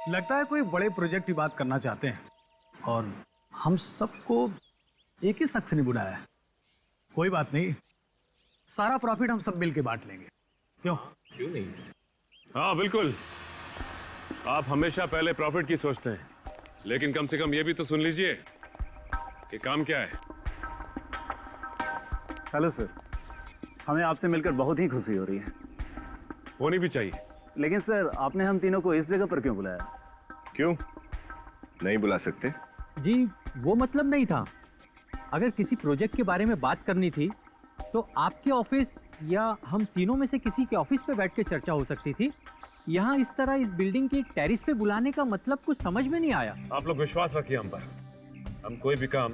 लगता है कोई बड़े प्रोजेक्ट की बात करना चाहते हैं और हम सबको एक ही शख्स ने बुलाया है। कोई बात नहीं, सारा प्रॉफिट हम सब मिल के बांट लेंगे। क्यों नहीं? हाँ बिल्कुल, आप हमेशा पहले प्रॉफिट की सोचते हैं, लेकिन कम से कम ये भी तो सुन लीजिए कि काम क्या है। हेलो सर, हमें आपसे मिलकर बहुत ही खुशी हो रही है। होनी भी चाहिए। लेकिन सर, आपने हम तीनों को इस जगह पर क्यों बुलाया? क्यों नहीं बुला सकते? जी वो मतलब नहीं था। अगर किसी प्रोजेक्ट के बारे में बात करनी थी तो आपके ऑफिस या हम तीनों में से किसी के ऑफिस पे बैठ के चर्चा हो सकती थी। यहाँ इस तरह इस बिल्डिंग के एक टेरिस पे बुलाने का मतलब कुछ समझ में नहीं आया। आप लोग विश्वास रखिए हम पर, हम कोई भी काम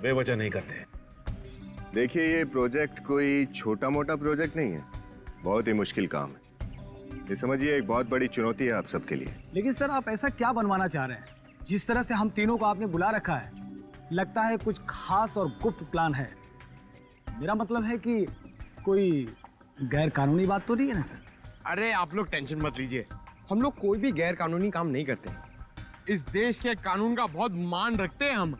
बेवजह नहीं करते। देखिए, ये प्रोजेक्ट कोई छोटा मोटा प्रोजेक्ट नहीं है, बहुत ही मुश्किल काम है। ये समझिए एक बहुत बड़ी चुनौती है आप सबके लिए। लेकिन सर, आप ऐसा क्या बनवाना चाह रहे हैं? जिस तरह से हम तीनों को आपने बुला रखा है, लगता है कुछ खास और गुप्त प्लान है। मेरा मतलब है कि कोई गैर कानूनी बात तो नहीं है ना सर? अरे आप लोग टेंशन मत लीजिए, हम लोग कोई भी गैर कानूनी काम नहीं करते। इस देश के कानून का बहुत मान रखते हैं हम।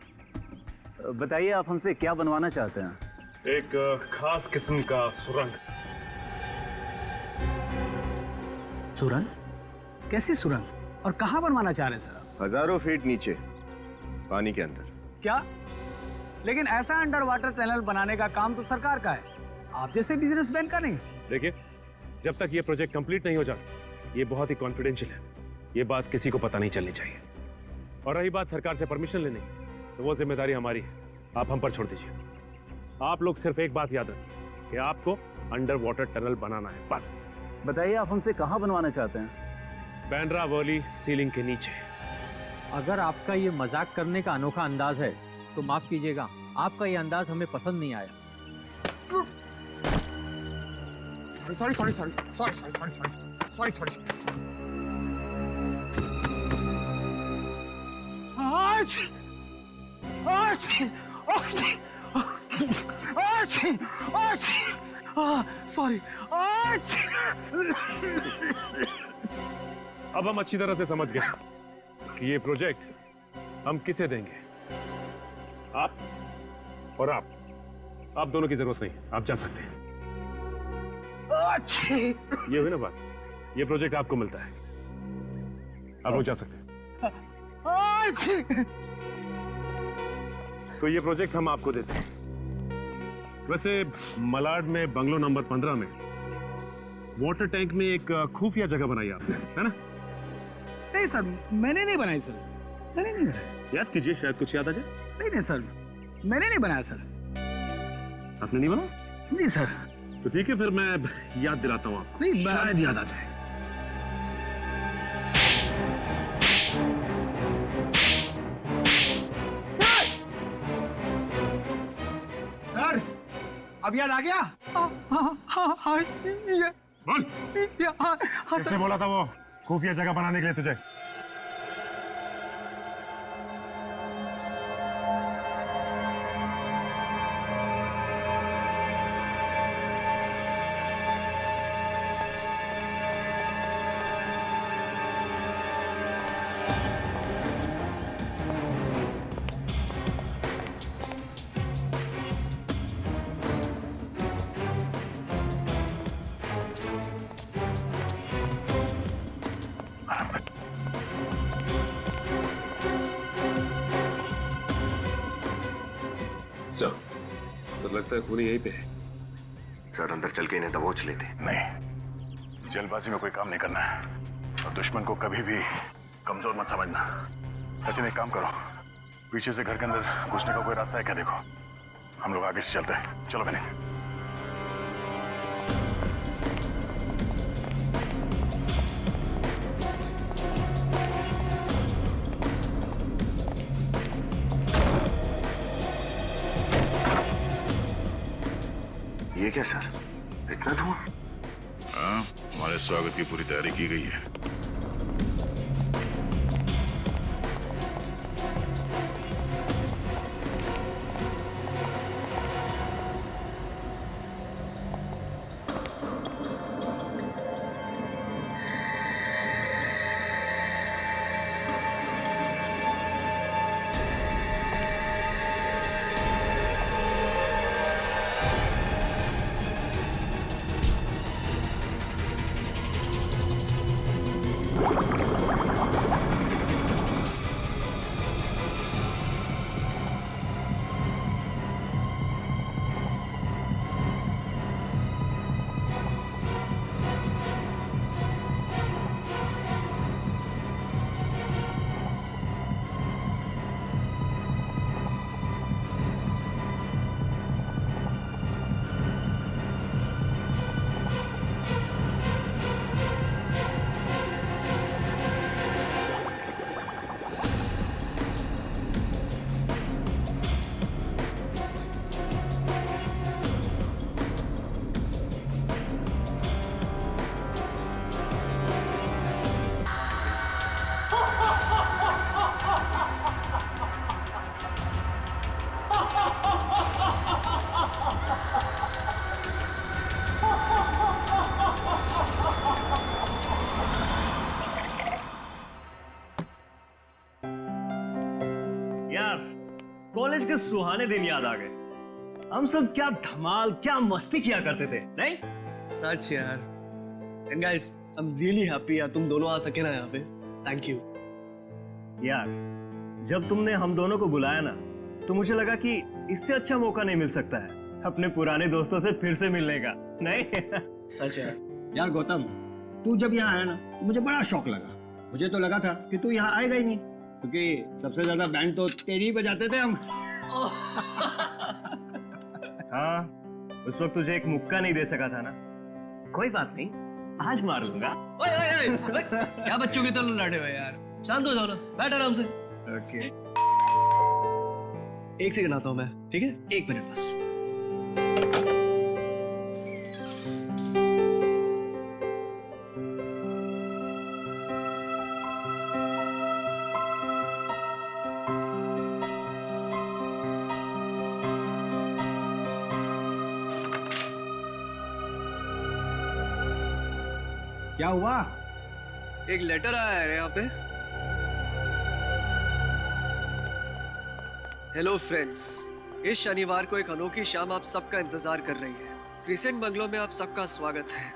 बताइए, आप हमसे क्या बनवाना चाहते हैं? एक खास किस्म का सुरंग। सुरंग? कैसी सुरंग और कहाँ बनवाना चाह रहे हैं सर? हजारों फीट नीचे पानी के अंदर। क्या? लेकिन ऐसा अंडर वाटर टनल बनाने का काम तो सरकार का है, आप जैसे बिजनेसमैन का नहीं। देखिए, जब तक ये प्रोजेक्ट कंप्लीट नहीं हो जाता, ये बहुत ही कॉन्फिडेंशियल है, ये बात किसी को पता नहीं चलनी चाहिए। और रही बात सरकार से परमिशन लेने की, तो वो जिम्मेदारी हमारी है, आप हम पर छोड़ दीजिए। आप लोग सिर्फ एक बात याद रखें कि आपको अंडर वाटर टनल बनाना है, बस। बताइए, आप हमसे कहाँ बनवाना चाहते हैं? बैंड्रा वॉली सीलिंग के नीचे। अगर आपका ये मजाक करने का अनोखा अंदाज है तो माफ कीजिएगा, आपका ये अंदाज हमें पसंद नहीं आया। Sorry sorry sorry sorry sorry sorry sorry sorry sorry. Sorry. अब हम अच्छी तरह से समझ गए कि ये प्रोजेक्ट हम किसे देंगे। आप और आप दोनों की जरूरत नहीं, आप जा सकते हैं। ये हुई ना बात, ये प्रोजेक्ट आपको मिलता है, आप लोग जा सकते हैं। तो ये प्रोजेक्ट हम आपको देते हैं। वैसे मलाड में बंगलो नंबर 15 में वाटर टैंक में एक खुफिया जगह बनाई आपने, है ना? नहीं सर, मैंने नहीं बनाई सर, मैंने नहीं बनाया। याद कीजिए, शायद कुछ याद आ जाए। नहीं सर, मैंने नहीं बनाया सर। आपने नहीं बनाया? नहीं सर। तो ठीक है, फिर मैं याद दिलाता हूँ आपको, नहीं, शायद याद आ जाए। सर, अब याद आ गया? बोल, किसने बोला था वो खुफिया जगह बनाने के लिए तुझे? सर लगता है खूनी यहीं पे है। सर, अंदर चल के इन्हें दबोच लेते। नहीं, जल्दबाजी में कोई काम नहीं करना है और दुश्मन को कभी भी कमजोर मत समझना। सचिन, एक काम करो, पीछे से घर के अंदर घुसने का कोई रास्ता है क्या? देखो, हम लोग आगे से चलते हैं। चलो बने। ये क्या सर, इतना धुआं? हाँ, हमारे स्वागत की पूरी तैयारी की गई है। कॉलेज के सुहाने दिन याद आ गए। हम सब क्या धमाल, क्या मस्ती किया करते थे, नहीं? सच यार। And guys, I am really happy यार तुम दोनों आ सके ना यहाँ पे। Thank you. यार, जब तुमने हम दोनों को बुलाया ना, तो मुझे लगा कि इससे अच्छा मौका नहीं मिल सकता है अपने पुराने दोस्तों से फिर से मिलने का, नहीं? सच यार। यार गौतम, तू जब यहाँ आया ना तो मुझे बड़ा शौक लगा। मुझे तो लगा था कि तू यहाँ आएगा ही नहीं, क्योंकि सबसे ज्यादा बैंड तो तेरी ही बजाते थे हम। हाँ, उस वक्त तुझे एक मुक्का नहीं दे सका था ना। कोई बात नहीं, आज मार लूंगा। ओए ओए ओए, क्या बच्चों की तरह लड़े हो यार। शांत हो जाओ ना, बैठ आराम से। ओके। एक सेकंड आता हूँ मैं, ठीक है? 1 मिनट बस। क्या हुआ? एक लेटर आया है यहाँ पे। हेलो फ्रेंड्स, इस शनिवार को एक अनोखी शाम आप सबका इंतजार कर रही है। क्रिसेंट बंगलो में आप सबका स्वागत है।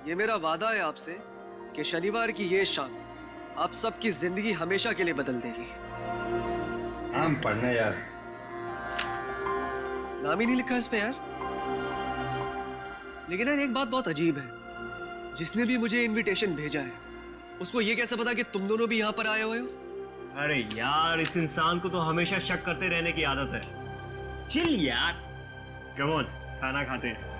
ये मेरा वादा है आपसे कि शनिवार की ये शाम आप सबकी जिंदगी हमेशा के लिए बदल देगी। हम पढ़ना यार। नाम ही नहीं लिखा इस पे यार। लेकिन यार एक बात बहुत अजीब है, जिसने भी मुझे इनविटेशन भेजा है उसको ये कैसे पता कि तुम दोनों भी यहाँ पर आए हुए हो? अरे यार, इस इंसान को तो हमेशा शक करते रहने की आदत है। चिल यार। कम ऑन, खाना खाते हैं।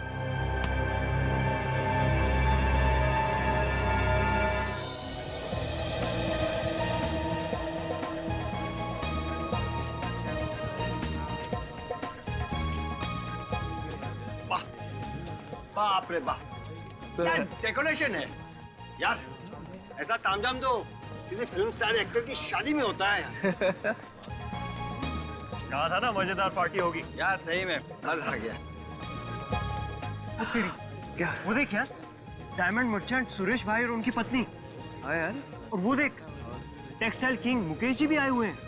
बाप रे बाप, क्या डेकोरेशन है यार। ऐसा तामझाम तो किसी फिल्म स्टार एक्टर की शादी में होता है यार। कहा था ना मजेदार पार्टी होगी। यार सही में मजा आ गया। क्या वो देख यार, डायमंड मर्चेंट सुरेश भाई और उनकी पत्नी। हाँ यार, और वो देख, टेक्सटाइल किंग मुकेश जी भी आए हुए हैं।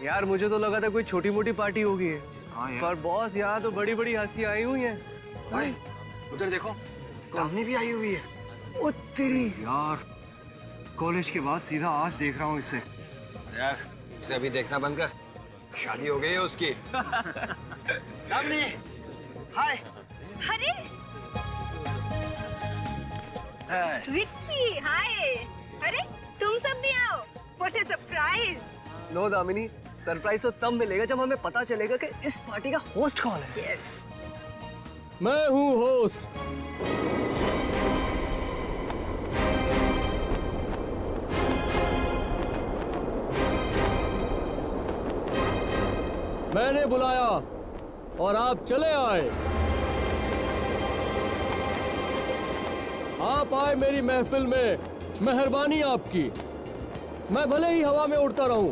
यार मुझे तो लगा था कोई छोटी मोटी पार्टी होगी, पर बॉस यहाँ तो बड़ी बड़ी हस्ती आई हुई है। उधर देखो, कामनी भी आई हुई है। ओ तेरी यार, कॉलेज के बाद सीधा आज देख रहा हूँ इसे। यार उसे अभी देखना बंद कर, शादी हो गई है उसकी। कामनी, हाय। अरे विक्की, हाय। अरे तुम सब भी आओ, what a surprise. No Damini, surprise तो तब मिलेगा जब हमें पता चलेगा कि इस पार्टी का होस्ट कौन है। यस, मैं हूँ होस्ट। मैंने बुलाया और आप चले आए। आप आए मेरी महफिल में, मेहरबानी आपकी। मैं भले ही हवा में उड़ता रहूं,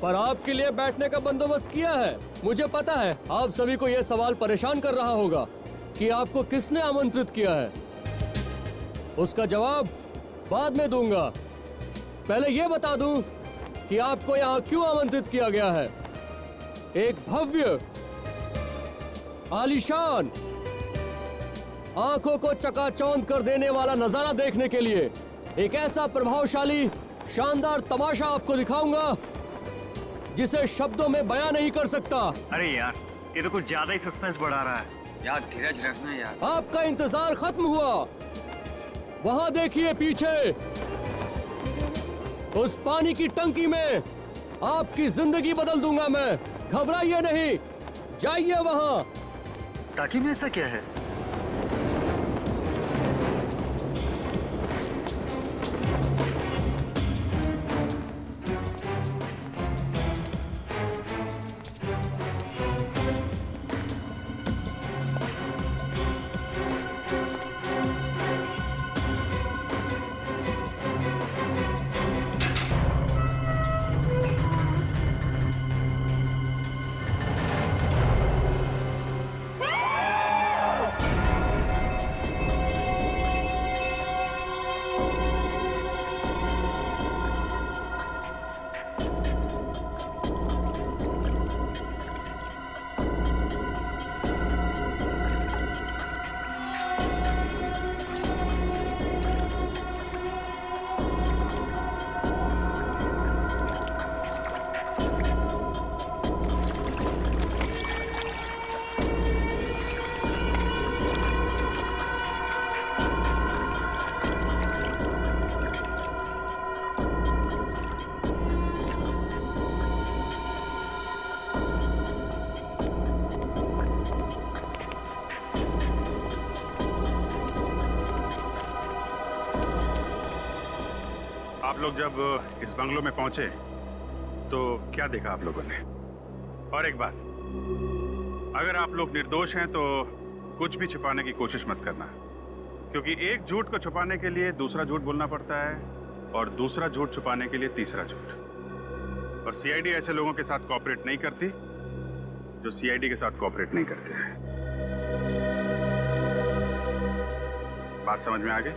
पर आपके लिए बैठने का बंदोबस्त किया है। मुझे पता है आप सभी को यह सवाल परेशान कर रहा होगा कि आपको किसने आमंत्रित किया है। उसका जवाब बाद में दूंगा। पहले यह बता दूं कि आपको यहाँ क्यों आमंत्रित किया गया है। एक भव्य, आलीशान, आंखों को चकाचौंध कर देने वाला नजारा देखने के लिए एक ऐसा प्रभावशाली, शानदार तमाशा आपको दिखाऊंगा जिसे शब्दों में बयां नहीं कर सकता। अरे यार, ये तो कुछ ज्यादा ही सस्पेंस बढ़ा रहा है। यार धीरज रखना यार। आपका इंतजार खत्म हुआ। वहां देखिए पीछे, उस पानी की टंकी में आपकी जिंदगी बदल दूंगा मैं। घबराइए नहीं, जाइए वहां। टाकी में ऐसा क्या है? आप लोग जब इस बंगलों में पहुंचे तो क्या देखा आप लोगों ने? और एक बात, अगर आप लोग निर्दोष हैं तो कुछ भी छुपाने की कोशिश मत करना, क्योंकि एक झूठ को छुपाने के लिए दूसरा झूठ बोलना पड़ता है और दूसरा झूठ छुपाने के लिए तीसरा झूठ। और सीआईडी ऐसे लोगों के साथ कोऑपरेट नहीं करती जो सीआईडी के साथ कोऑपरेट नहीं करते हैं। बात समझ में आ गई?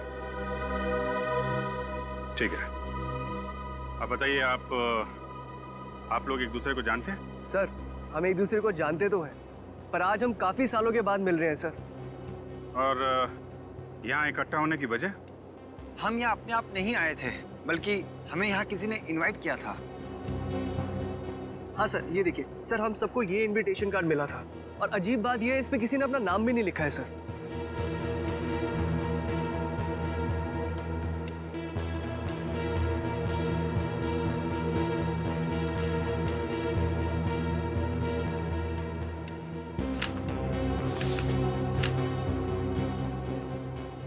ठीक है, अब बताइए, आप लोग एक दूसरे को जानते हैं? सर, हम एक दूसरे को जानते तो हैं, पर आज हम काफी सालों के बाद मिल रहे हैं सर। और यहाँ इकट्ठा होने की वजह? हम यहाँ अपने आप नहीं आए थे, बल्कि हमें यहाँ किसी ने इनवाइट किया था। हाँ सर, ये देखिए सर, हम सबको ये इनविटेशन कार्ड मिला था और अजीब बात ये है, इस पे किसी ने अपना नाम भी नहीं लिखा है सर।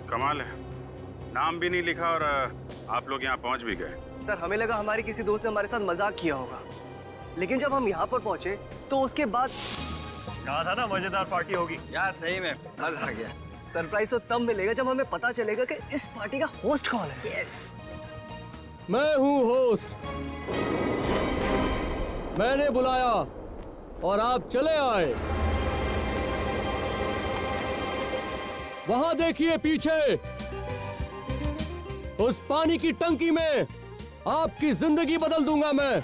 कमाल है, नाम भी नहीं लिखा और आप लोग यहाँ पहुँच भी गए। सर, हमें लगा हमारे किसी दोस्त ने हमारे साथ मजाक किया होगा, लेकिन जब हम यहाँ पर पहुंचे तो उसके बाद कहा था ना मजेदार पार्टी होगी। यार सही में मजा आ गया। सरप्राइज तो तब मिलेगा जब हमें पता चलेगा कि इस पार्टी का होस्ट कौन है। मैं हूँ होस्ट। मैंने बुलाया और आप चले आए। वहां देखिए पीछे, उस पानी की टंकी में आपकी जिंदगी बदल दूंगा मैं।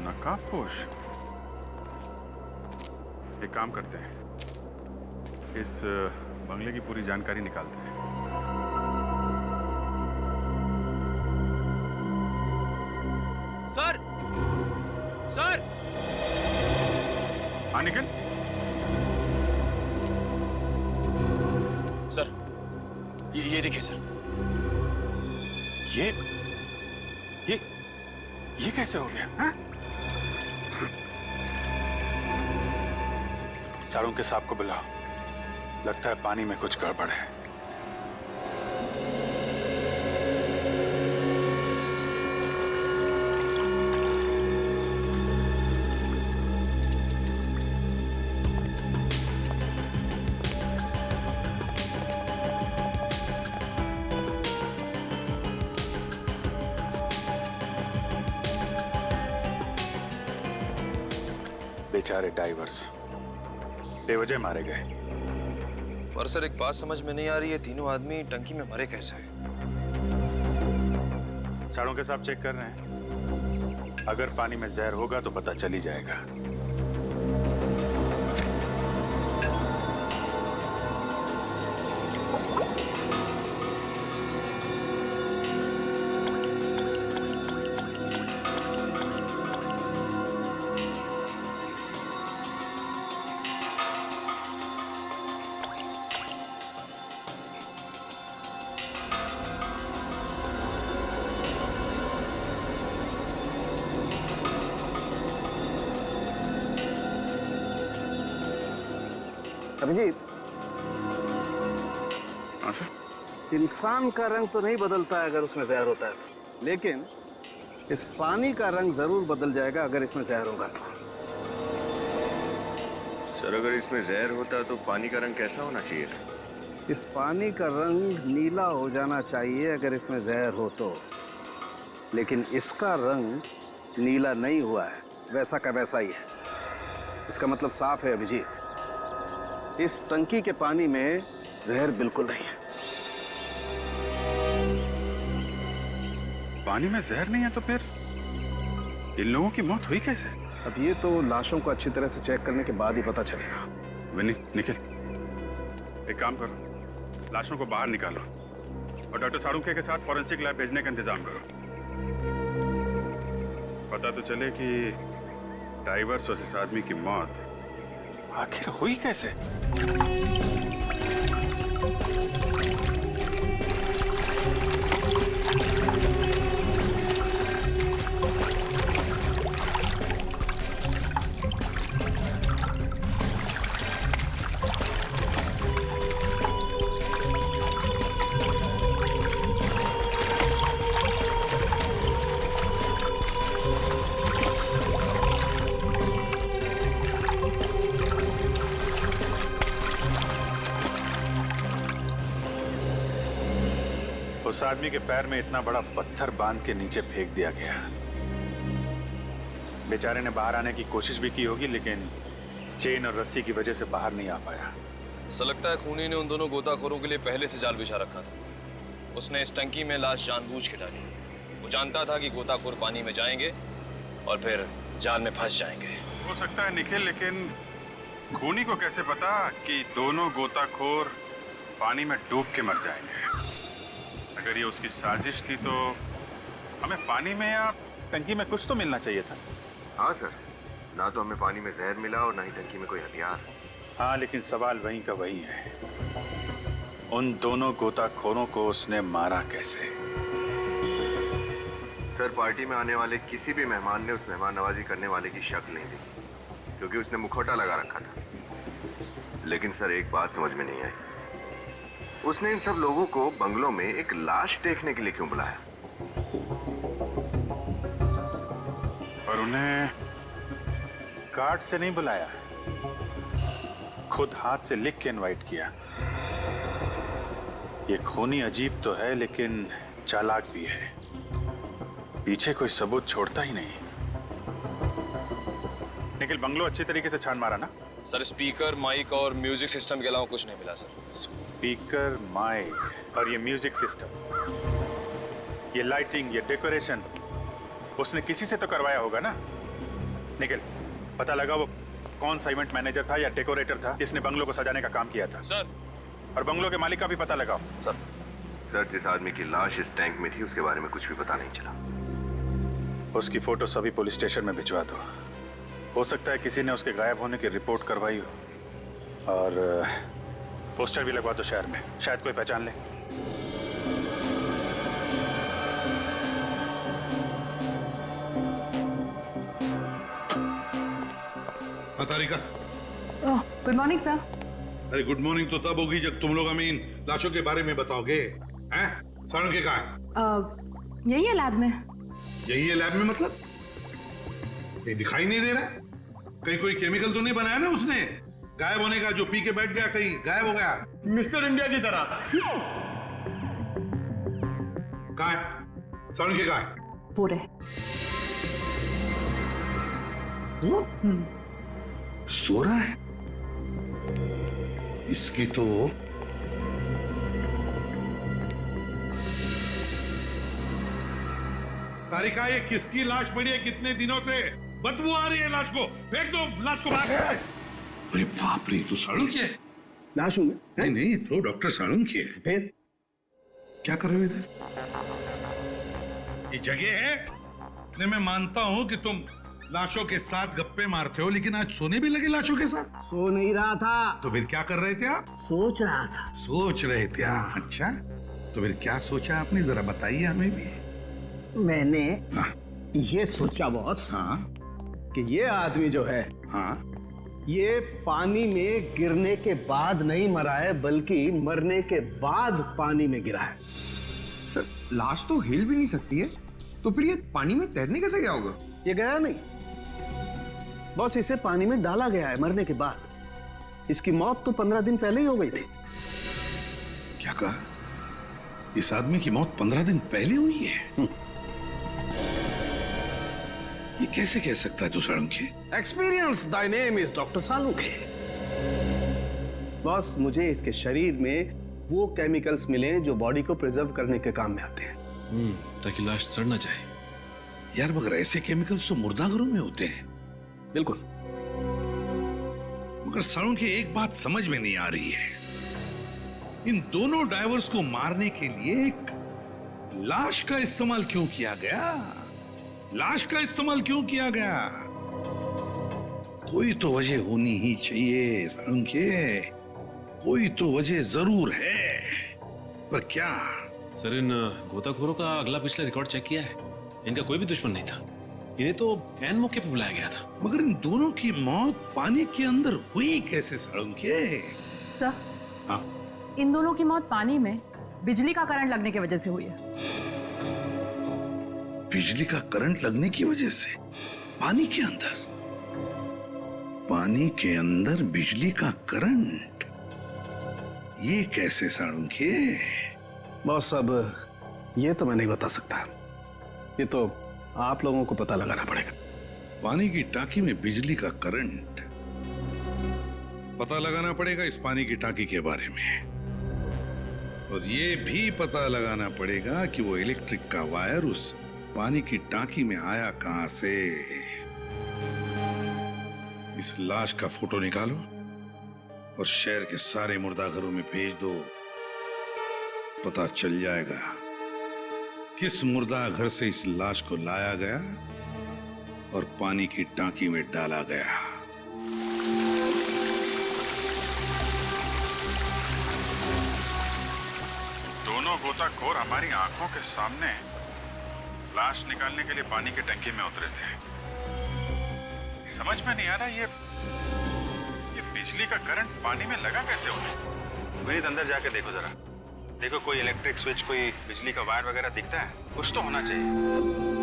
नकाबपोश, एक काम करते हैं, इस बंगले की पूरी जानकारी निकालते हैं। सर, सर, हाँ निकल। सर, ये देखिए सर, ये कैसे हो गया? हाँ? साड़ों के सांप को बुलाओ, लगता है पानी में कुछ गड़बड़ है। बेचारे डाइवर्स बेवजह मारे गए। पर सर, एक बात समझ में नहीं आ रही है, तीनों आदमी टंकी में मरे कैसे? साड़ों के सांप चेक कर रहे हैं, अगर पानी में जहर होगा तो पता चल ही जाएगा। अभिजीत, इंसान का रंग तो नहीं बदलता है अगर उसमें जहर होता है, लेकिन इस पानी का रंग जरूर बदल जाएगा अगर इसमें जहर होगा। सर, अगर इसमें जहर होता तो पानी का रंग कैसा होना चाहिए? इस पानी का रंग नीला हो जाना चाहिए अगर इसमें जहर हो तो, लेकिन इसका रंग नीला नहीं हुआ है, वैसा का वैसा ही है। इसका मतलब साफ है अभिजीत, इस टंकी के पानी में जहर बिल्कुल नहीं है। पानी में जहर नहीं है तो फिर इन लोगों की मौत हुई कैसे? अब ये तो लाशों को अच्छी तरह से चेक करने के बाद ही पता चलेगा। विनी, निखिल, एक काम करो, लाशों को बाहर निकालो और डॉक्टर साड़ुंखे के साथ फॉरेंसिक लैब भेजने का इंतजाम करो। पता तो चले कि डाइवर्स और इस आदमी की मौत आखिर हुई कैसे? उस आदमी के पैर में इतना बड़ा पत्थर बांध के नीचे फेंक दिया गया। बेचारे ने बाहर आने की कोशिश भी की होगी, लेकिन चेन और रस्सी की वजह से बाहर नहीं आ पाया। ऐसा लगता है खूनी ने उन दोनों गोताखोरों के लिए पहले से जाल बिछा रखा था। उसने इस टंकी में लाश जानबूझ के डाली। वो जानता था कि गोताखोर पानी में जाएंगे और फिर जाल में फंस जाएंगे। हो सकता है निखिल, लेकिन खूनी को कैसे पता कि दोनों गोताखोर पानी में डूब के मर जाएंगे? अगर ये उसकी साजिश थी तो हमें पानी में या टंकी में कुछ तो मिलना चाहिए था। हाँ सर, ना तो हमें पानी में जहर मिला और ना ही टंकी में कोई हथियार। हाँ, लेकिन सवाल वहीं का वही है, उन दोनों गोताखोरों को उसने मारा कैसे? सर, पार्टी में आने वाले किसी भी मेहमान ने उस मेहमान नवाजी करने वाले की शक्ल नहीं दी, क्योंकि उसने मुखौटा लगा रखा था। लेकिन सर, एक बात समझ में नहीं आई, उसने इन सब लोगों को बंगलों में एक लाश देखने के लिए क्यों बुलाया? और उन्हें कार्ड से नहीं बुलाया, खुद हाथ से लिख के इनवाइट किया। ये खूनी अजीब तो है, लेकिन चालाक भी है। पीछे कोई सबूत छोड़ता ही नहीं। निखिल, बंगलो अच्छी तरीके से छान मारा ना? सर, स्पीकर, माइक और म्यूजिक सिस्टम के अलावा कुछ नहीं मिला सर। स्पीकर, माइक और ये म्यूजिक सिस्टम, ये लाइटिंग, ये डेकोरेशन उसने किसी से तो करवाया होगा ना? निखिल, पता लगा वो कौन सा इवेंट मैनेजर था या डेकोरेटर था जिसने बंगलो को सजाने का काम किया था? सर, और बंगलो के मालिक का भी पता लगाओ। सर, जिस आदमी की लाश इस टैंक में थी उसके बारे में कुछ भी पता नहीं चला। उसकी फोटो सभी पुलिस स्टेशन में भिजवा दो। हो सकता है किसी ने उसके गायब होने की रिपोर्ट करवाई हो। और पोस्टर भी लगवा दो शहर में, शायद कोई पहचान ले। तारिका, गुड मॉर्निंग सर। अरे गुड मॉर्निंग तो तब होगी जब तुम लोग हमें इन लाशों के बारे में बताओगे। हैं? सारण के कहाँ है? यही है लैब में। यही है लैब में मतलब? ये दिखाई नहीं दे रहा है? कहीं कोई केमिकल तो नहीं बनाया ना उसने गायब होने का, जो पी के बैठ गया कहीं गायब हो गया? मिस्टर इंडिया की तरह। कहाँ है? सारण के कहाँ है? पूरे सो रहा है? इसकी तो तारिका, ये किसकी लाश पड़ी है? कितने दिनों से बदबू आ रही है लाश को। फेंक दो लाश को बाहर। अरे बाप रे, तो साड़ू की है लाश हूं मैं? नहीं, तो डॉक्टर साड़ू की है। फिर क्या कर रहे हो इधर? ये जगह है? नहीं, मैं मानता हूं कि तुम लाशों के साथ गप्पे मारते हो, लेकिन आज सोने भी लगे लाशों के साथ? सो नहीं रहा था। तो फिर क्या कर रहे थे आप? सोच रहा था। सोच रहे थे आप? अच्छा, तो फिर क्या सोचा आपने, जरा बताइए हमें भी। मैंने ये सोचा बॉस, कि ये आदमी जो है, ये पानी में गिरने के बाद नहीं मरा है, बल्कि मरने के बाद पानी में गिरा है। सर, लाश तो हिल भी नहीं सकती है, तो फिर ये पानी में तैरने कैसे गया होगा? ये गया नहीं बॉस, इसे पानी में डाला गया है मरने के बाद। इसकी मौत तो 15 दिन पहले ही हो गई थी। क्या कहा? इस आदमी की मौत 15 दिन पहले हुई है? ये कैसे कह सकता है तू Salunkhe? Experience Dai name is doctor Salunkhe. Boss, मुझे इसके शरीर में वो केमिकल्स मिले जो बॉडी को प्रिजर्व करने के काम में आते हैं, ताकि लाश सड़ ना जाए। यार, मगर ऐसे केमिकल्स तो मुर्दाघरों में होते हैं। बिल्कुल। मगर साळुंखे, एक बात समझ में नहीं आ रही है, इन दोनों डाइवर्स को मारने के लिए एक लाश का इस्तेमाल क्यों किया गया? लाश का इस्तेमाल क्यों किया गया? कोई तो वजह होनी ही चाहिए साळुंखे, कोई तो वजह जरूर है, पर क्या? सर, इन गोताखोरों का अगला पिछला रिकॉर्ड चेक किया है। इनका कोई भी दुश्मन नहीं था, इन्हें तो ऐन मौके पे बुलाया गया था। मगर इन दोनों की मौत पानी के अंदर हुई कैसे साळुंखे? सर, इन दोनों की मौत पानी में बिजली का करंट लगने की वजह से हुई है। बिजली का करंट लगने की वजह से? पानी के अंदर? पानी के अंदर बिजली का करंट? ये कैसे साळुंखे? बॉस, अब ये तो मैं नहीं बता सकता, ये तो आप लोगों को पता लगाना पड़ेगा। पानी की टांकी में बिजली का करंट, पता लगाना पड़ेगा इस पानी की टांकी के बारे में। और ये भी पता लगाना पड़ेगा कि वो इलेक्ट्रिक का वायर उस पानी की टांकी में आया कहां से। इस लाश का फोटो निकालो और शहर के सारे मुर्दाघरों में भेज दो। पता चल जाएगा किस मुर्दा घर से इस लाश को लाया गया और पानी की टांकी में डाला गया। दोनों गोताखोर हमारी आंखों के सामने लाश निकालने के लिए पानी की टंकी में उतरे थे। समझ में नहीं आ रहा ये बिजली का करंट पानी में लगा कैसे होगा। विनीत अंदर जाके देखो जरा, देखो कोई इलेक्ट्रिक स्विच, कोई बिजली का वायर वगैरह दिखता है? कुछ तो होना चाहिए।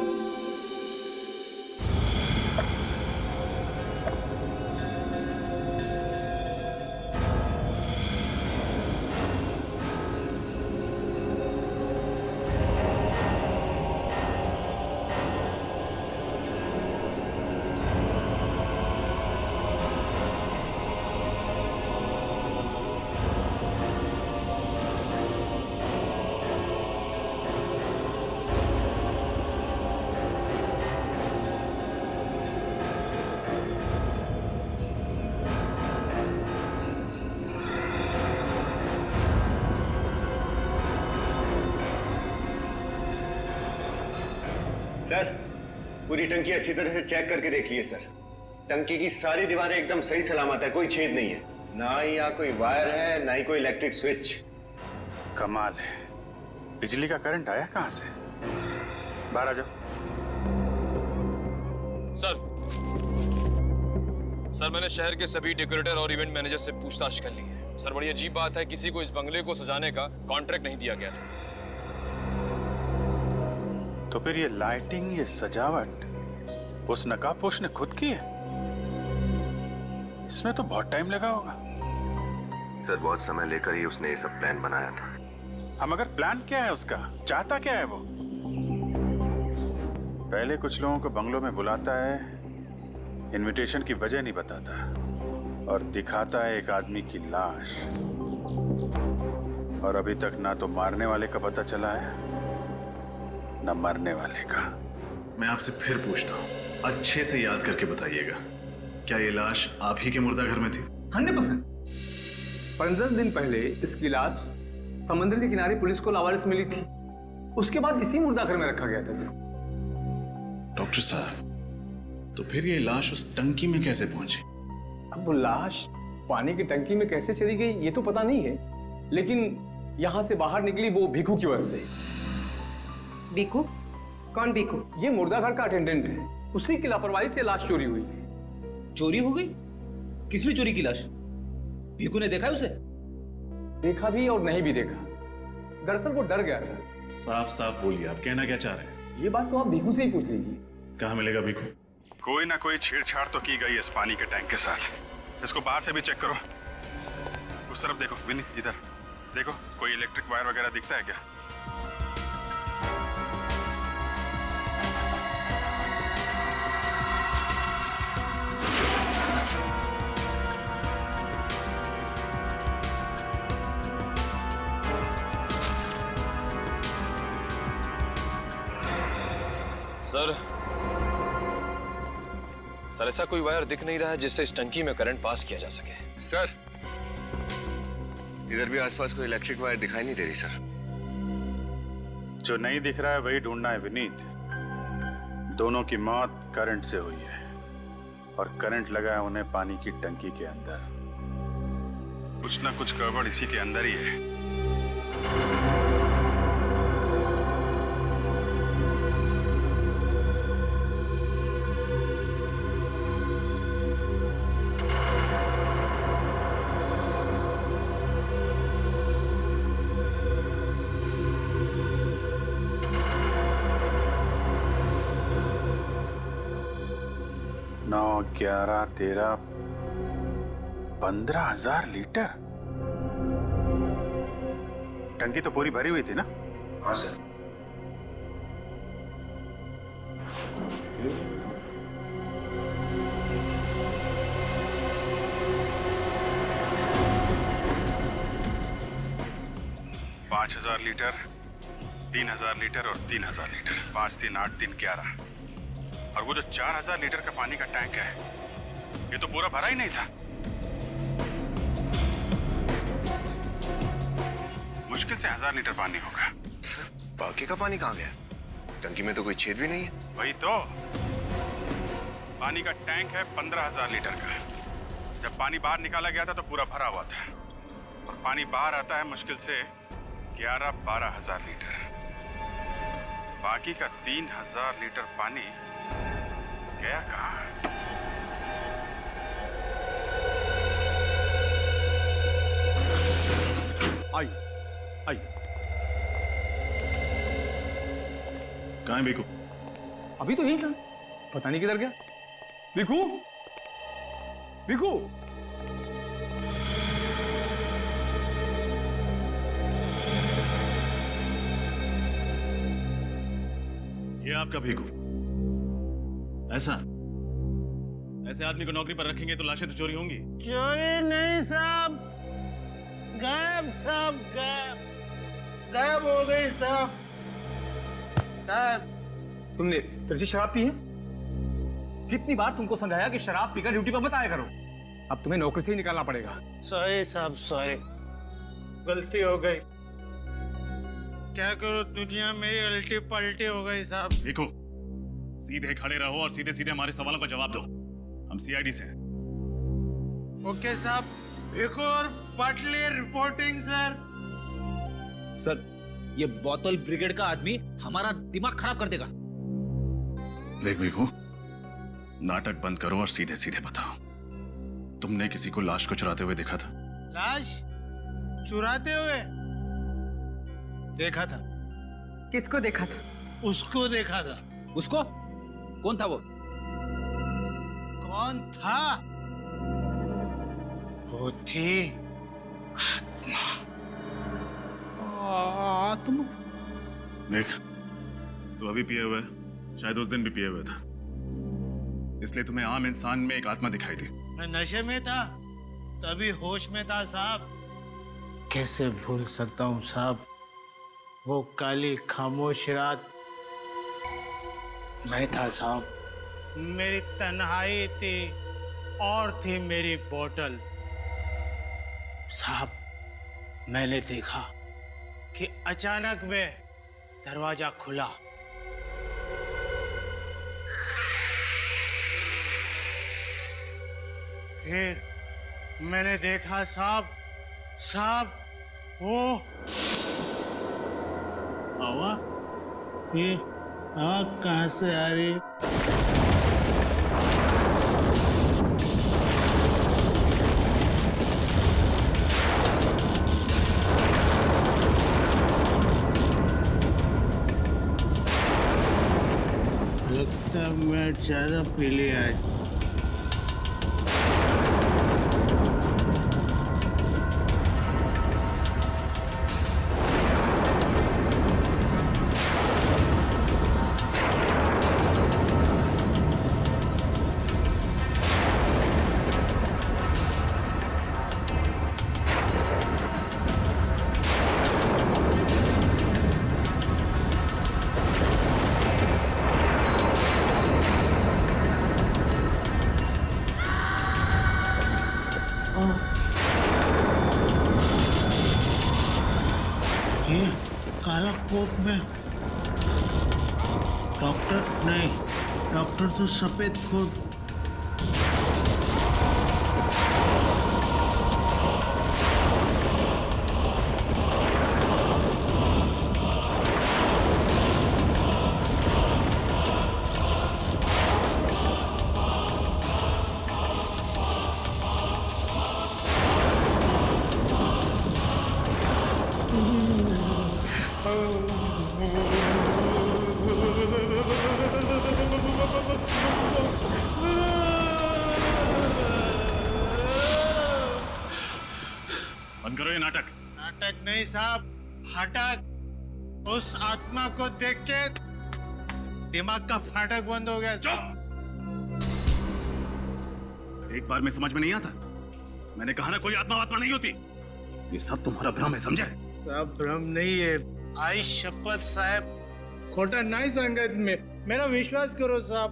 सर, पूरी टंकी अच्छी तरह से चेक करके देख लिए सर। टंकी की सारी दीवारें एकदम सही सलामत है, कोई छेद नहीं है। ना ही यहाँ कोई वायर है, ना ही कोई इलेक्ट्रिक स्विच। कमाल है, बिजली का करंट आया कहां से? बाहर आ जाओ। सर मैंने शहर के सभी डेकोरेटर और इवेंट मैनेजर से पूछताछ कर ली है। सर बड़ी अजीब बात है, किसी को इस बंगले को सजाने का कॉन्ट्रैक्ट नहीं दिया गया था। तो फिर ये लाइटिंग, ये सजावट उस नकाबपोश ने खुद की है? इसमें तो बहुत टाइम लगा होगा। सर बहुत समय लेकर ही उसने ये सब प्लान बनाया था। हम अगर प्लान क्या है उसका, चाहता क्या है वो? पहले कुछ लोगों को बंगलों में बुलाता है, इनविटेशन की वजह नहीं बताता और दिखाता है एक आदमी की लाश। और अभी तक ना तो मारने वाले का पता चला है न मरने वाले का। मैं आपसे फिर पूछता हूँ, अच्छे से याद करके बताइएगा, क्या ये लाश आप ही के मुर्दा घर में थी? 100%। 15 दिन पहले इसकी लाश समुद्र के किनारे पुलिस को लावारिस मिली थी। उसके बाद इसी मुर्दा घर में रखा गया था इसको। डॉक्टर साहब, तो फिर ये लाश उस टंकी में कैसे पहुंची? अब वो लाश पानी की टंकी में कैसे चली गई ये तो पता नहीं है, लेकिन यहां से बाहर निकली वो भीखू की वजह से। भीखू? कौन भीखू? ये मुर्दा घर का अटेंडेंट है, उसी की लापरवाही से लाश चोरी हुई है। चोरी हो गई? किसने चोरी की लाश? भीखू ने देखा है उसे? देखा भी और नहीं भी देखा। दरअसल वो डर गया था। साफ साफ बोलिए, आप कहना क्या चाह रहे हैं? ये बात तो आप भीखू से ही पूछ लीजिए। कहाँ मिलेगा भीखू? कोई ना कोई छेड़छाड़ तो की गई इस पानी के टैंक के साथ। इसको बाहर से भी चेक करो। उस तरफ देखो विनी, इधर देखो, कोई इलेक्ट्रिक वायर वगैरह दिखता है क्या? सर ऐसा कोई वायर दिख नहीं रहा है जिससे इस टंकी में करंट पास किया जा सके। सर इधर भी आसपास कोई इलेक्ट्रिक वायर दिखाई नहीं दे रही सर। जो नहीं दिख रहा है वही ढूंढना है विनीत। दोनों की मौत करंट से हुई है और करंट लगा है उन्हें पानी की टंकी के अंदर। कुछ ना कुछ गड़बड़ इसी के अंदर ही है। नौ 11 13 15,000 लीटर। टंकी तो पूरी भरी हुई थी ना? हाँ सर। 5,000 लीटर, 3,000 लीटर और 3,000 लीटर। 5, 3, 8, 3, 11। और वो जो 4,000 लीटर का पानी का टैंक है, ये तो पूरा भरा ही नहीं था। मुश्किल से 1,000 लीटर पानी होगा। सर, बाकी का पानी कहाँ गया? टंकी में तो कोई छेद भी नहीं है। वही तो। पानी का टैंक है 15,000 लीटर का। जब पानी बाहर निकाला गया था तो पूरा भरा हुआ था, और पानी बाहर आता है मुश्किल से 11-12,000 लीटर। बाकी का 3,000 लीटर पानी गया कहाँ? आइए, आइए। कहाँ है बीकू? अभी तो यही था, पता नहीं किधर गया। बीकू, बीकू। ये आपका भीखू। ऐसा ऐसे आदमी को नौकरी पर रखेंगे तो लाशें तो चोरी होंगी। चोरी नहीं साहब, गायब साहब, गायब हो गई साहब। तुमने फिर से शराब पी है? कितनी बार तुमको समझाया कि शराब पीकर ड्यूटी पर मत आया करो। अब तुम्हें नौकरी से ही निकालना पड़ेगा। सॉरी साहब, सॉरी, गलती हो गई। क्या करो, दुनिया में ही उल्टी पलटी हो गई साहब। देखो, सीधे खड़े रहो और सीधे सीधे हमारे सवालों का जवाब दो। हम सीआईडी से हैं। ओके साहब। एक और पटली रिपोर्टिंग सर। सर, ये बोतल ब्रिगेड का आदमी हमारा दिमाग खराब कर देगा। देख भीखू, नाटक बंद करो और सीधे सीधे बताओ, तुमने किसी को लाश को चुराते हुए देखा था? लाश चुराते हुए देखा था। किसको देखा था? उसको देखा था। उसको? कौन था वो? कौन था? वो थी आत्मा। देख, तू अभी पिए हुए, शायद उस दिन भी पिए हुए था, इसलिए तुम्हें आम इंसान में एक आत्मा दिखाई दी। मैं नशे में था, तभी होश में था साहब। कैसे भूल सकता हूँ साहब, वो काली खामोश रात मैं था साहब। मेरी तन्हाई थी और थी मेरी बोतल। साहब, मैंने देखा कि अचानक में दरवाजा खुला। फिर मैंने देखा साहब वो हवा, ये हवा कहाँ से आ रही? लगता है मैं ज्यादा पी लिया आज। काला कोट में डॉक्टर नहीं, डॉक्टर तो सफेद कोट। बंद करो ये नाटक। नाटक नहीं साहब, फाटक। उस आत्मा को देख के दिमाग का फाटक बंद हो गया। चुप! एक बार में समझ में नहीं आता। मैंने कहा ना, कोई आत्मा वात्मा नहीं होती। ये सब तुम्हारा भ्रम है, समझे? साहब भ्रम नहीं है, आई शपथ साहब, खोटा नहीं संगत में, मेरा विश्वास करो साहब।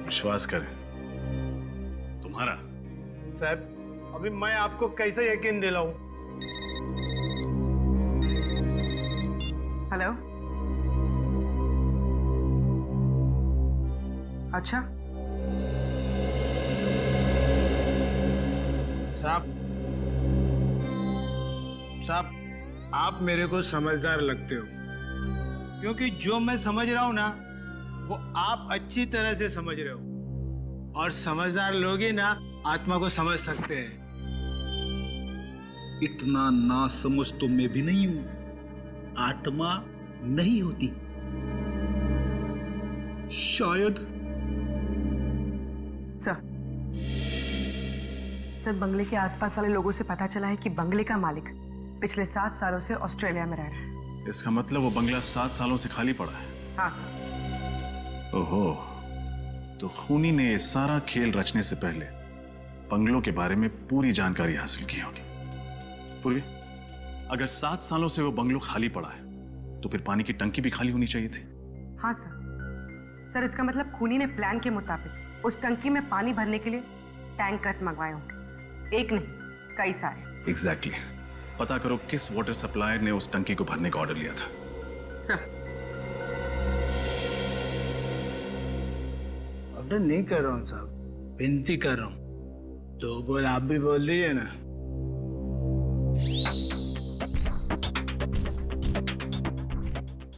विश्वास करें तुम्हारा? साहब अभी मैं आपको कैसे यकीन दिलाऊं? हेलो, अच्छा साहब आप मेरे को समझदार लगते हो, क्योंकि जो मैं समझ रहा हूं ना वो आप अच्छी तरह से समझ रहे हो, और समझदार लोग ही ना आत्मा को समझ सकते हैं। इतना ना समझ तो मैं भी नहीं हूं। आत्मा नहीं होती, शायद। सर बंगले के आसपास वाले लोगों से पता चला है कि बंगले का मालिक पिछले 7 सालों से ऑस्ट्रेलिया में रह रहा है। इसका मतलब वो बंगला 7 सालों से खाली पड़ा है। हाँ सर। ओहो, तो खूनी ने ये सारा खेल रचने से पहले बंगलों के बारे में पूरी जानकारी हासिल की होगी। पूर्वी, अगर 7 सालों से वो बंगलो खाली पड़ा है तो फिर पानी की टंकी भी खाली होनी चाहिए थी। हाँ सर, इसका मतलब खूनी ने प्लान के मुताबिक उस टंकी में पानी भरने के लिए टैंकर्स मंगवाए होंगे, एक नहीं कई सारे। एग्जैक्टली। पता करो किस वाटर सप्लायर ने उस टंकी को भरने का ऑर्डर लिया था। सर ऑर्डर नहीं कर रहा हूँ साहब, विनती कर रहा हूँ, तो बोल आप भी बोल दीजिए ना।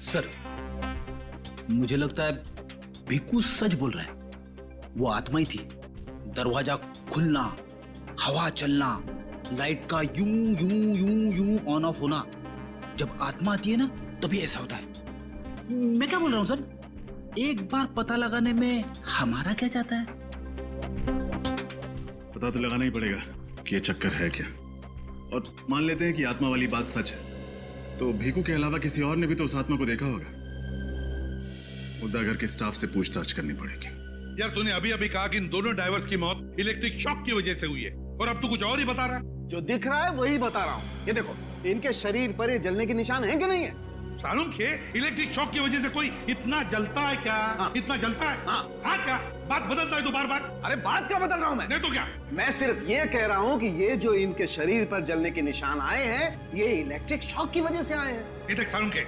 सर मुझे लगता है भिक्कू सच बोल रहा है। वो आत्मा ही थी। दरवाजा खुलना, हवा चलना, लाइट का यूं यूं यूं यूं ऑन ऑफ होना, जब आत्मा आती है ना तभी ऐसा होता है। मैं क्या बोल रहा हूं सर, एक बार पता लगाने में हमारा क्या जाता है? पता तो लगाना ही पड़ेगा कि ये चक्कर है क्या। और मान लेते हैं कि आत्मा वाली बात सच है, तो भीकू के अलावा किसी और ने भी तो उस आत्मा को देखा होगा। मुद्दा घर के स्टाफ से पूछताछ करनी पड़ेगी। यार तूने अभी अभी कहा कि इन दोनों ड्राइवर्स की मौत इलेक्ट्रिक शॉक की वजह से हुई है, और अब तू कुछ और ही बता रहा है। जो दिख रहा है वही बता रहा हूँ। ये देखो, इनके शरीर पर ये जलने के निशान हैं कि नहीं है? सालूम के इलेक्ट्रिक शॉक की वजह से कोई इतना जलता है क्या? हाँ। इतना जलता है? हाँ क्या बात बदलता है तो बार बार? अरे बात क्या बदल रहा हूँ मैं? नहीं तो क्या? मैं सिर्फ ये कह रहा हूँ कि ये जो इनके शरीर पर जलने के निशान आए हैं, ये इलेक्ट्रिक शॉक की वजह से आए हैं। ये देख सालूम के,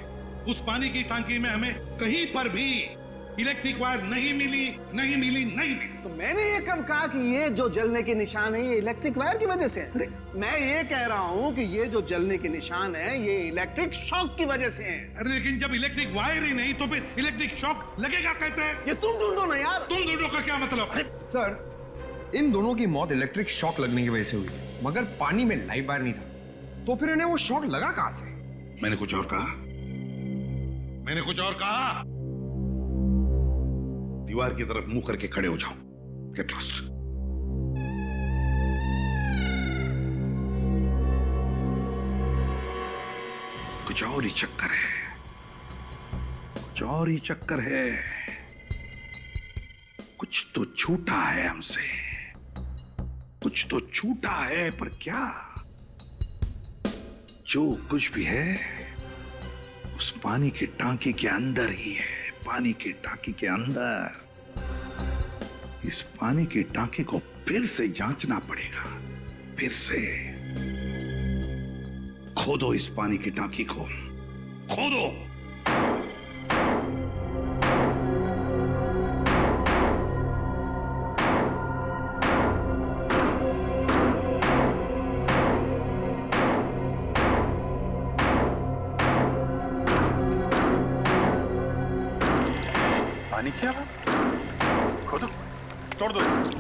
उस पानी की टांकी में हमें कहीं पर भी इलेक्ट्रिक वायर नहीं मिली। तो मैंने ये कब कहा कि ये जो जलने के निशान है ये इलेक्ट्रिक वायर की वजह से है? मैं ये कह रहा हूँ कि ये जो जलने के निशान है ये इलेक्ट्रिक शॉक की वजह से है। अरे लेकिन जब इलेक्ट्रिक वायर ही नहीं तो फिर इलेक्ट्रिक शॉक लगेगा कैसे? ये तुम ढूंढो ना यार। तुम ढूंढो का क्या मतलब? सर इन दोनों की मौत इलेक्ट्रिक शॉक लगने की वजह से हुई, मगर पानी में लाइव वायर नहीं था, तो फिर इन्हें वो शॉक लगा कहां से? मैंने कुछ और कहा। दीवार की तरफ मुंह करके खड़े हो जाओ। Get lost. कुछ और ही चक्कर है, कुछ तो छूटा है हमसे, कुछ तो छूटा है, पर क्या? जो कुछ भी है उस पानी की टांकी के अंदर ही है। पानी की टांकी के अंदर। इस पानी की टांकी को फिर से जांचना पड़ेगा, फिर से। खोदो इस पानी की टांकी को, खोदो। पानी की आवाज? खोदो, तोड़ दो इसे।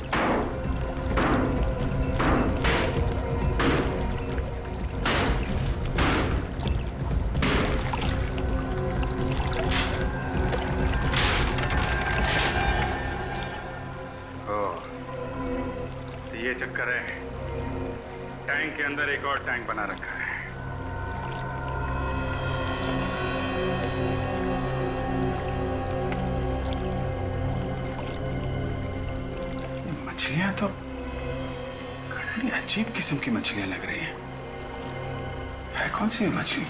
ये चक्कर है, टैंक के अंदर एक और टैंक बना रखा है। मछलियां तो बड़ी अजीब किस्म की मछलियां लग रही हैं। है कौन सी मछली?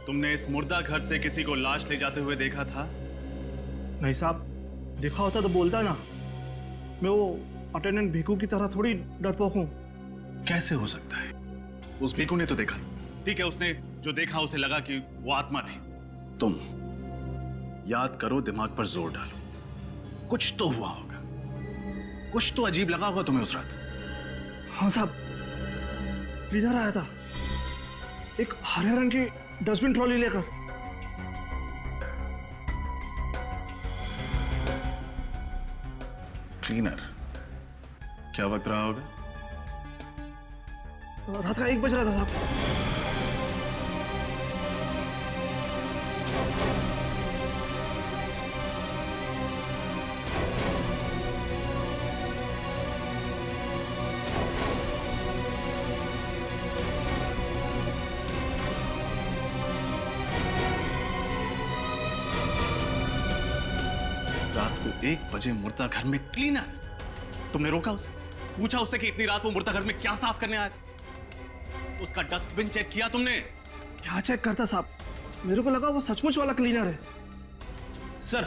तुमने इस मुर्दा घर से किसी को लाश ले जाते हुए देखा था? नहीं साहब, देखा होता तो बोलता ना। मैं वो अटेंडेंट भिखू की तरह थोड़ी डरपोक हूँ। कैसे हो सकता है? उस भिखू ने तो देखा। ठीक है, उसने जो देखा उसे लगा कि वो आत्मा थी। तुम याद करो, दिमाग पर जोर डालो। कुछ तो हुआ होगा, कुछ तो अजीब लगा होगा तुम्हें उस रात। हाँ साहब, क्लीनर आया था एक हरे रंग की डस्टबिन ट्रॉली लेकर। क्लीनर? क्या वक्त रहा होगा? रात का 1 बज रहा था साहब। रात को 1 बजे मुर्दा घर में क्लीनर? तुमने रोका उसे? पूछा उससे कि इतनी रात वो मुर्दा घर में क्या साफ करने आया था? उसका डस्टबिन चेक किया तुमने? क्या चेक करता साहब, मेरे को लगा वो सचमुच वाला क्लीनर है। सर,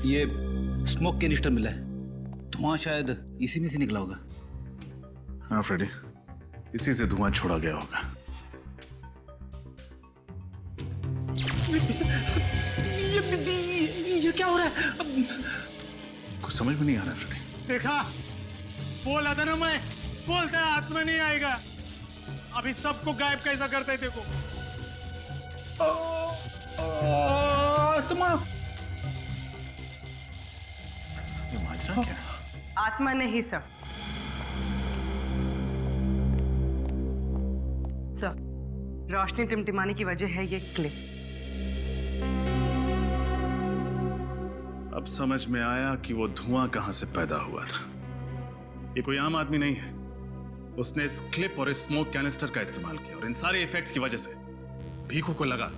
ये स्मोक कैनिस्टर मिला है, धुआं शायद इसी में से निकला होगा। हाँ फ्रेडी, इसी से धुआं छोड़ा गया होगा। ये क्या हो रहा है? कुछ समझ में नहीं आ रहा फ्रेडी। देखा, बोला था ना मैं, बोलता है हाथ में नहीं आएगा। अभी सबको गायब कैसा करते है देखो। माजरा क्या? आत्मा नहीं सर। सर, रोशनी टिमटिमाने की वजह है ये क्लिप। अब समझ में आया कि वो धुआं कहां से पैदा हुआ था। ये कोई आम आदमी नहीं है। उसने इस क्लिप और इस स्मोक कैनिस्टर का इस्तेमाल किया और इन सारे इफेक्ट्स की वजह से भीखू को लगा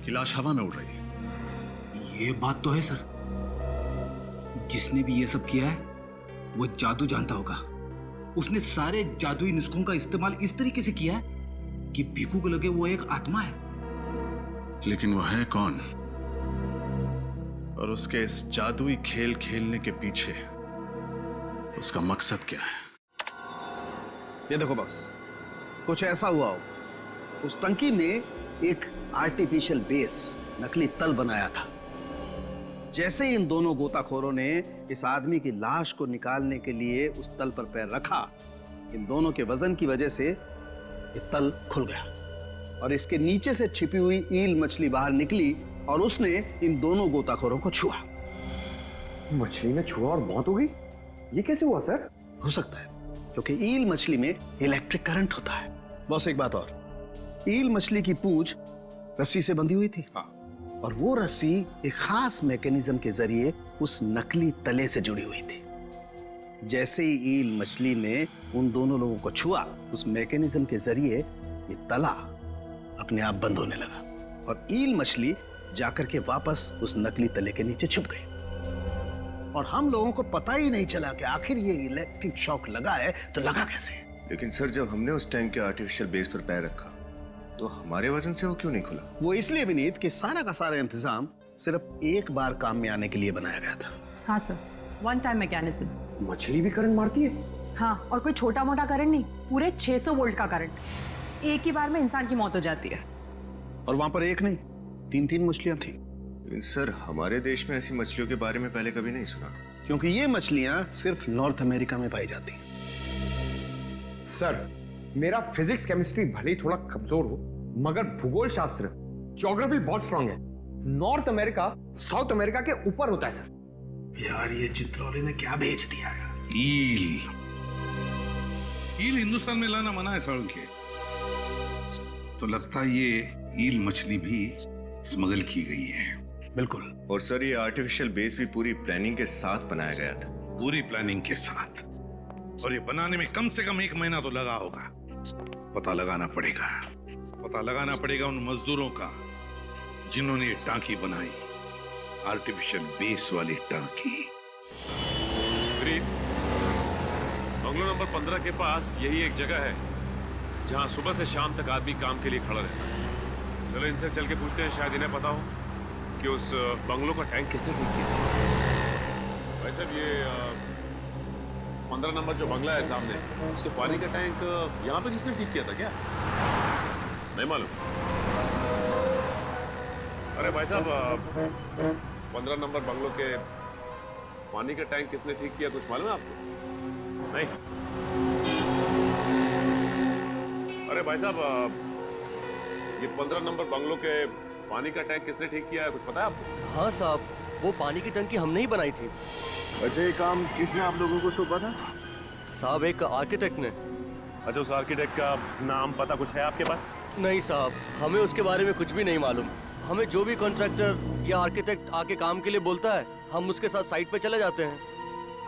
कि लाश हवा में उड़ रही है। ये बात तो है सर, जिसने भी ये सब किया है वो जादू जानता होगा। उसने सारे जादुई नुस्खों का इस्तेमाल इस तरीके से किया है कि भीखू को लगे वो एक आत्मा है। लेकिन वो है कौन? और उसके इस जादुई खेल खेलने के पीछे उसका मकसद क्या है? ये देखो बॉस, कुछ ऐसा हुआ हो। उस टंकी में एक आर्टिफिशियल बेस, नकली तल बनाया था। जैसे ही इन दोनों गोताखोरों ने इस आदमी की लाश को निकालने के लिए उस तल पर पैर रखा, इन दोनों के वजन की वजह से ये तल खुल गया और इसके नीचे से छिपी हुई ईल मछली बाहर निकली और उसने इन दोनों गोताखोरों को छुआ। मछली ने छुआ और मौत हो गई? ये कैसे हुआ सर? हो सकता है क्योंकि ईल मछली में इलेक्ट्रिक करंट होता है। बस एक बात और, ईल मछली की पूंछ रस्सी से बंधी हुई थी। और वो रस्सी एक खास मैकेनिज्म के जरिए उस नकली तले से जुड़ी हुई थी। जैसे ही ईल मछली ने उन दोनों लोगों को छुआ, उस मैकेनिज्म के जरिए ये तला अपने आप बंद होने लगा और ईल मछली जाकर के वापस उस नकली तले के नीचे छुप गई। और हम लोगों को पता ही नहीं चला कि आखिर ये इलेक्ट्रिक शॉक लगा है तो लगा कैसे। लेकिन सर, जब हमने उस टैंक के आर्टिफिशियल बेस पर पैर रखा तो हमारे वजन से वो क्यों नहीं खुला? वो इसलिए विनीत कि सारा का सारा इंतजाम सिर्फ एक बार काम में आने के लिए बनाया गया था। हाँ सर, वन टाइम मैकेनिज्म। मछली भी करंट मारती है? हाँ, और कोई छोटा मोटा करंट नहीं, पूरे 600 वोल्ट का करंट। एक ही बार में इंसान की मौत हो जाती है। और वहां पर एक नहीं, 3-3 मछलियां थी। सर, हमारे देश में ऐसी मछलियों के बारे में पहले कभी नहीं सुना। क्योंकि ये मछलियां सिर्फ नॉर्थ अमेरिका में पाई जाती हैं। सर, मेरा फिजिक्स केमिस्ट्री भले ही थोड़ा कमजोर हो, मगर भूगोल शास्त्र, ज्योग्राफी बहुत स्ट्रांग है। नॉर्थ अमेरिका साउथ अमेरिका के ऊपर होता है सर। यार, ये चित्रौली ने क्या भेज दिया है? ईल हिंदुस्तान में लाना मना है सड़क के, तो लगता है ये ईल मछली भी स्मगल की गई है। बिल्कुल। और सर, ये आर्टिफिशियल बेस भी पूरी प्लानिंग के साथ बनाया गया था। पूरी प्लानिंग के साथ, और ये बनाने में कम से कम 1 महीना तो लगा होगा। पता लगाना पड़ेगा उन मजदूरों का जिन्होंने ये टांकी बनाई, आर्टिफिशियल बेस वाली टांकी। बंगलो नंबर 15 के पास यही एक जगह है जहां सुबह से शाम तक आदमी काम के लिए खड़ा रहता है। चलो इनसे चल के पूछते हैं, शायद इन्हें पता हो कि उस बंगलो का टैंक किसने ठीक किया। वैसे भी ये 15 नंबर जो बंगला है सामने, उसके पानी का टैंक यहाँ पे किसने ठीक किया था क्या? नहीं मालूम। अरे भाई साहब, 15 नंबर बंगलो के पानी का टैंक किसने ठीक किया, कुछ मालूम है आपको? नहीं। अरे भाई साहब, ये 15 नंबर बंगलो के पानी का टैंक किसने ठीक किया है, कुछ पता है आपको? हाँ साहब, वो पानी की टंकी हमने ही बनाई थी। वैसे ये काम किसने आप लोगों को सौंपा था? साहब, एक आर्किटेक्ट ने। अच्छा, उस आर्किटेक्ट का नाम पता कुछ है आपके पास? नहीं साहब, हमें उसके बारे में कुछ भी नहीं मालूम। हमें जो भी कॉन्ट्रैक्टर या आर्किटेक्ट आके काम के लिए बोलता है, हम उसके साथ साइट पे चले जाते हैं।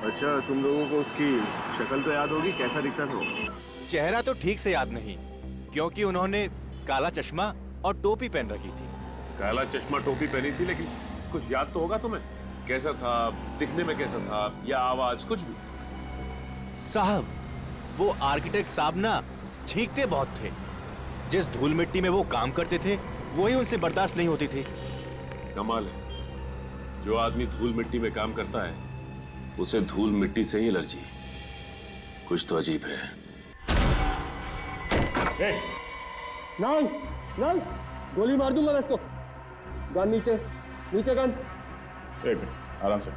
अच्छा, तुम लोगों को उसकी शक्ल तो याद होगी, कैसा दिखता था वो? चेहरा तो ठीक से याद नहीं, क्योंकि उन्होंने काला चश्मा और टोपी पहन रखी थी। काला चश्मा टोपी पहनी थी, लेकिन कुछ याद तो होगा तुम्हें? कैसा था, दिखने में कैसा था, या आवाज, कुछ भी? साहब, वो आर्किटेक्ट साहब ना छींकते बहुत थे। जिस धूल मिट्टी में वो काम करते थे, वही उनसे बर्दाश्त नहीं होती थी। कमाल है, जो आदमी धूल मिट्टी में काम करता है उसे धूल मिट्टी से ही एलर्जी। कुछ तो अजीब है। नहीं नहीं, गोली मार दूंगा मैं इसको। गन नीचे, नीचे गन। एक मिनट, आराम से।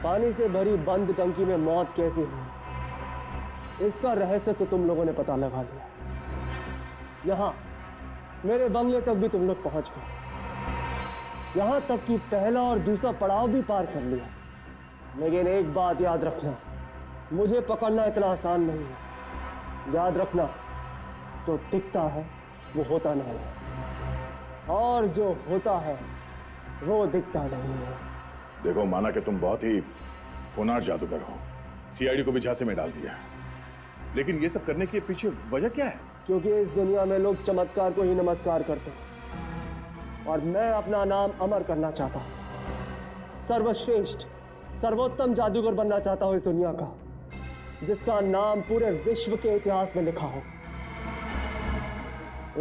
पानी से भरी बंद टंकी में मौत कैसे हुई, इसका रहस्य तो तुम लोगों ने पता लगा लिया। यहाँ मेरे बंगले तक भी तुम लोग पहुंच गए, यहाँ तक कि पहला और दूसरा पड़ाव भी पार कर लिया। लेकिन एक बात याद रखना, मुझे पकड़ना इतना आसान नहीं है। याद रखना, जो दिखता है वो होता नहीं है, और जो होता है वो दिखता नहीं है। देखो, माना कि तुम बहुत ही होनहार जादूगर हो, सीआईडी को भी झांसे में डाल दिया, लेकिन ये सब करने के पीछे वजह क्या है? क्योंकि इस दुनिया में लोग चमत्कार को ही नमस्कार करते हैं, और मैं अपना नाम अमर करना चाहता हूँ। सर्वश्रेष्ठ, सर्वोत्तम जादूगर बनना चाहता हूँ इस दुनिया का, जिसका नाम पूरे विश्व के इतिहास में लिखा हो।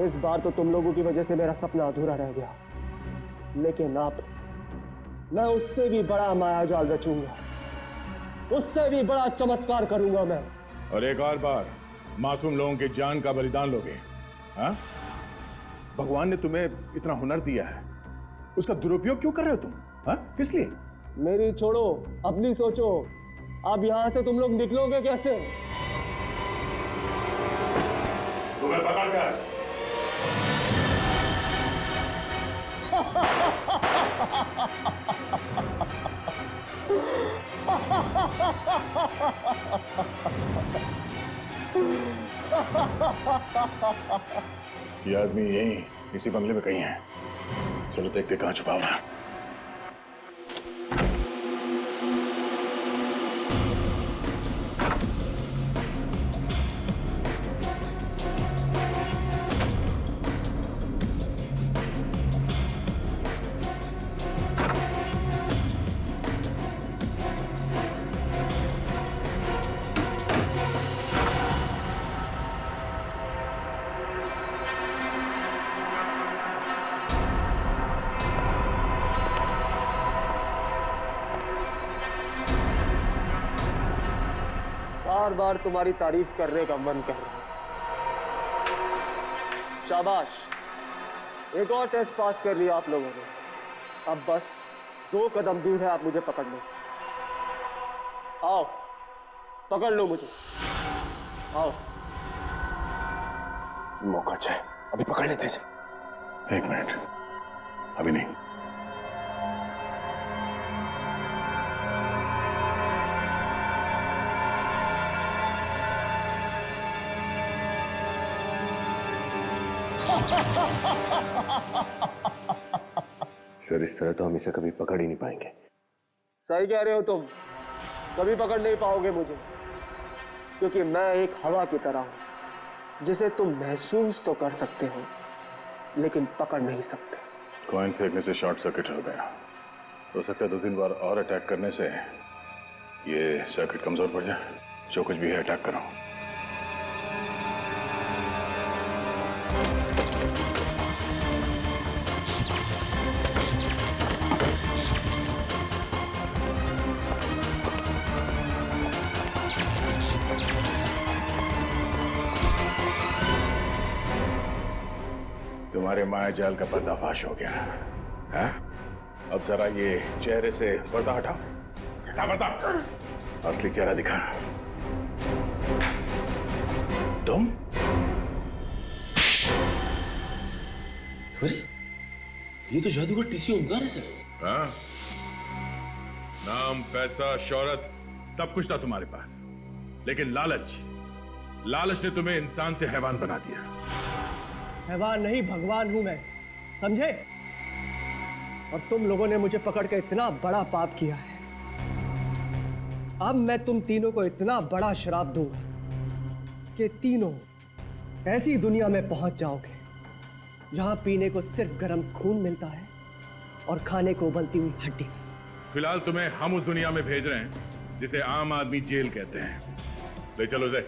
इस बार तो तुम लोगों की वजह से मेरा सपना अधूरा रह गया, लेकिन अब मैं उससे भी बड़ा मायाजाल रचूंगा, उससे भी बड़ा चमत्कार करूंगा मैं। और एक और बार मासूम लोगों की जान का बलिदान लोगे? हाँ? भगवान ने तुम्हें इतना हुनर दिया है, उसका दुरुपयोग क्यों कर रहे हो तुम? हाँ? किस लिए? मेरी छोड़ो, अपनी सोचो। अब यहां से तुम लोग निकलोगे कैसे? तुम्हें पकड़ कर ये आदमी यहीं इसी बंगले में कहीं है। चलो देखते कहां छुपा हुआ है। बार बार तुम्हारी तारीफ करने का मन कर रहा है। शाबाश, एक और टेस्ट पास कर लिया आप लोगों ने। अब बस 2 कदम दूर है आप मुझे पकड़ने से। आओ, पकड़ लो मुझे, आओ। मौका चाहिए, अभी पकड़ लेते हैं। 1 मिनट, अभी नहीं। सर, इस तरह तो हम इसे कभी पकड़ ही नहीं पाएंगे। सही कह रहे हो तुम, कभी पकड़ नहीं पाओगे मुझे, क्योंकि मैं एक हवा की तरह हूं, जिसे तुम महसूस तो कर सकते हो लेकिन पकड़ नहीं सकते। कॉइन फेंकने से शॉर्ट सर्किट हो गया, हो सकता है 2-3 बार और अटैक करने से ये सर्किट कमजोर पड़ जाए। जो कुछ भी है अटैक करो। तुम्हारे माया जाल का पर्दाफाश हो गया है? अब जरा ये चेहरे से पर्दा हटाओ। हटा पर्दा, असली चेहरा दिखा। तुम? अरे ये तो जादूगर टीसी ओमकार है सर। हाँ? नाम, पैसा, शोहरत सब कुछ था तुम्हारे पास, लेकिन लालच ने तुम्हें इंसान से हैवान बना दिया। हैवान नहीं, भगवान हूं मैं, समझे? और तुम लोगों ने मुझे पकड़ के इतना बड़ा पाप किया है। अब मैं तुम तीनों को इतना बड़ा श्राप दूंगा कि तीनों ऐसी दुनिया में पहुंच जाओगे जहां पीने को सिर्फ गर्म खून मिलता है और खाने को उबलती हुई हड्डी। फिलहाल तुम्हें हम उस दुनिया में भेज रहे हैं जिसे आम आदमी जेल कहते हैं। ले चलो जय।